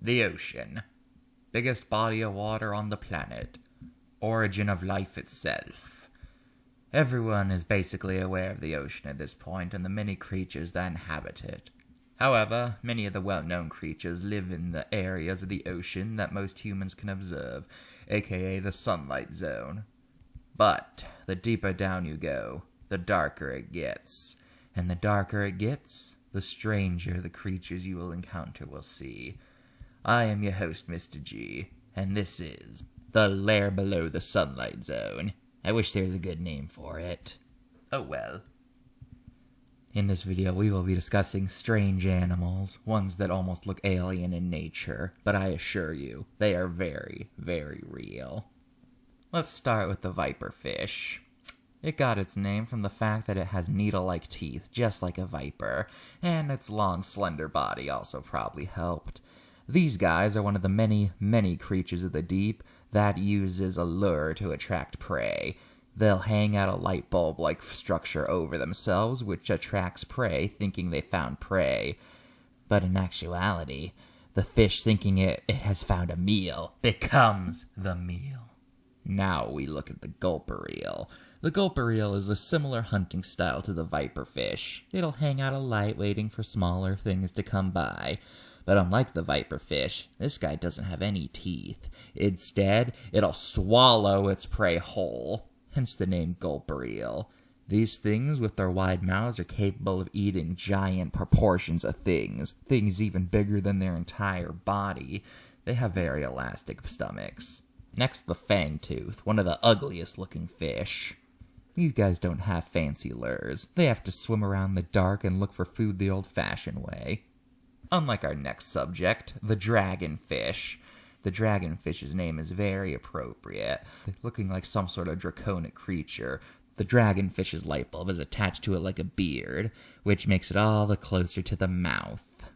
The ocean. Biggest body of water on the planet. Origin of life itself. Everyone is basically aware of the ocean at this point and the many creatures that inhabit it. However, many of the well-known creatures live in the areas of the ocean that most humans can observe, aka the sunlight zone. But the deeper down you go, the darker it gets. And the darker it gets, the stranger the creatures you will encounter will see. I am your host, Mr.G, and this is the Lair Below the Sunlight Zone. I wish there was a good name for it. Oh well. In this video, we will be discussing strange animals, ones that almost look alien in nature, but I assure you, they are very, very real. Let's start with the viperfish. It got its name from the fact that it has needle-like teeth, just like a viper, and its long, slender body also probably helped. These guys are one of the many, many creatures of the deep that uses a lure to attract prey. They'll hang out a light bulb-like structure over themselves, which attracts prey, thinking they found prey. But in actuality, the fish thinking it has found a meal becomes the meal. Now we look at the Gulper Reel. The Gulper Reel is a similar hunting style to the viperfish. It'll hang out a light waiting for smaller things to come by. But unlike the viperfish, this guy doesn't have any teeth. Instead, it'll swallow its prey whole. Hence the name Gulper Reel. These things with their wide mouths are capable of eating giant proportions of things even bigger than their entire body. They have very elastic stomachs. Next, the Fangtooth, one of the ugliest looking fish. These guys don't have fancy lures. They have to swim around in the dark and look for food the old-fashioned way. Unlike our next subject, the dragonfish. The dragonfish's name is very appropriate, looking like some sort of draconic creature. The dragonfish's light bulb is attached to it like a beard, which makes it all the closer to the mouth.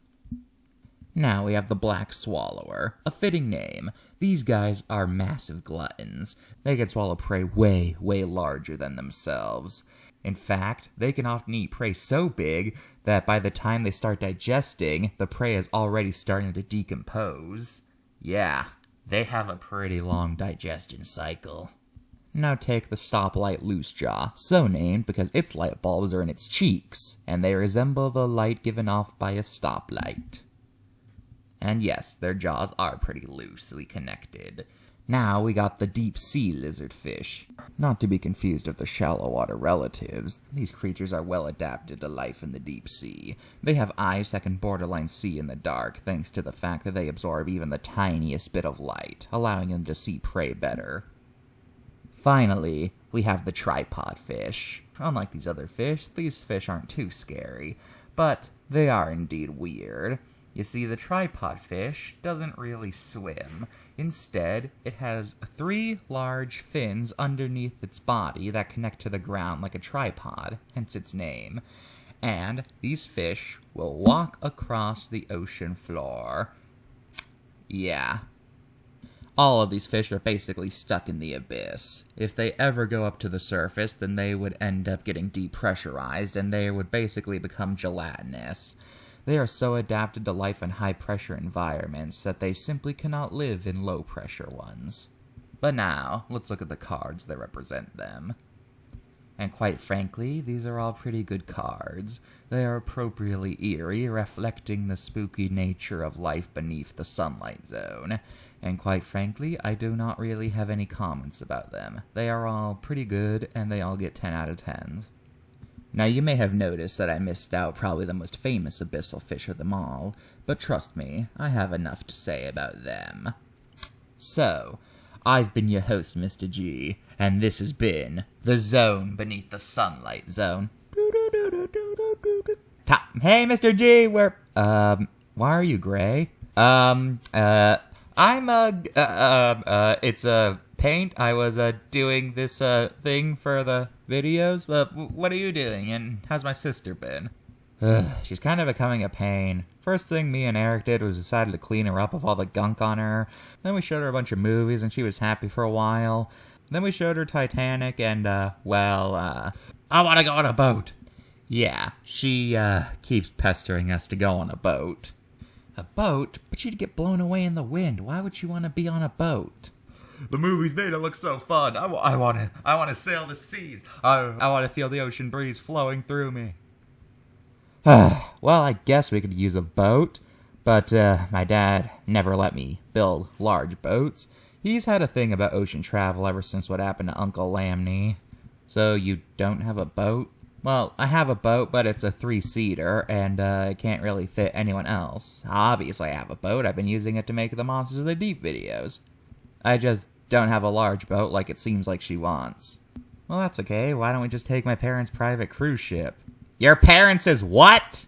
Now we have the black swallower, a fitting name. These guys are massive gluttons. They can swallow prey way, way larger than themselves. In fact, they can often eat prey so big that by the time they start digesting, the prey is already starting to decompose. Yeah, they have a pretty long digestion cycle. Now take the stoplight loosejaw, so named because its light bulbs are in its cheeks, and they resemble the light given off by a stoplight. And yes, their jaws are pretty loosely connected. Now we got the deep-sea lizardfish. Not to be confused with the shallow water relatives, these creatures are well adapted to life in the deep sea. They have eyes that can borderline see in the dark, thanks to the fact that they absorb even the tiniest bit of light, allowing them to see prey better. Finally, we have the tripod fish. Unlike these other fish, these fish aren't too scary, but they are indeed weird. You see, the tripod fish doesn't really swim. Instead, it has 3 large fins underneath its body that connect to the ground like a tripod, hence its name. And these fish will walk across the ocean floor. Yeah. All of these fish are basically stuck in the abyss. If they ever go up to the surface, then they would end up getting depressurized, and they would basically become gelatinous. They are so adapted to life in high-pressure environments that they simply cannot live in low-pressure ones. But now, let's look at the cards that represent them. And quite frankly, these are all pretty good cards. They are appropriately eerie, reflecting the spooky nature of life beneath the sunlight zone. And quite frankly, I do not really have any comments about them. They are all pretty good, and they all get 10 out of 10s. Now, you may have noticed that I missed out probably the most famous abyssal fish of them all, but trust me, I have enough to say about them. So, I've been your host, Mr.G, and this has been the Zone Beneath the Sunlight Zone. Hey, Mr.G, why are you gray? It's paint. I was doing this thing for the videos. What are you doing, and how's my sister been? She's kind of becoming a pain. First thing me and Eric did was decided to clean her up of all the gunk on her. Then we showed her a bunch of movies, and she was happy for a while. Then we showed her Titanic, and I want to go on a boat. Yeah, she keeps pestering us to go on a boat. A boat? But you'd get blown away in the wind. Why would you want to be on a boat? The movies made it look so fun. I want to sail the seas. I want to feel the ocean breeze flowing through me. Well, I guess we could use a boat, but my dad never let me build large boats. He's had a thing about ocean travel ever since what happened to Uncle Lamney. So you don't have a boat? Well, I have a boat, but it's a 3-seater, and it can't really fit anyone else. Obviously I have a boat. I've been using it to make the Monsters of the Deep videos. I just don't have a large boat like it seems like she wants. Well, that's okay. Why don't we just take my parents' private cruise ship? Your parents' is what?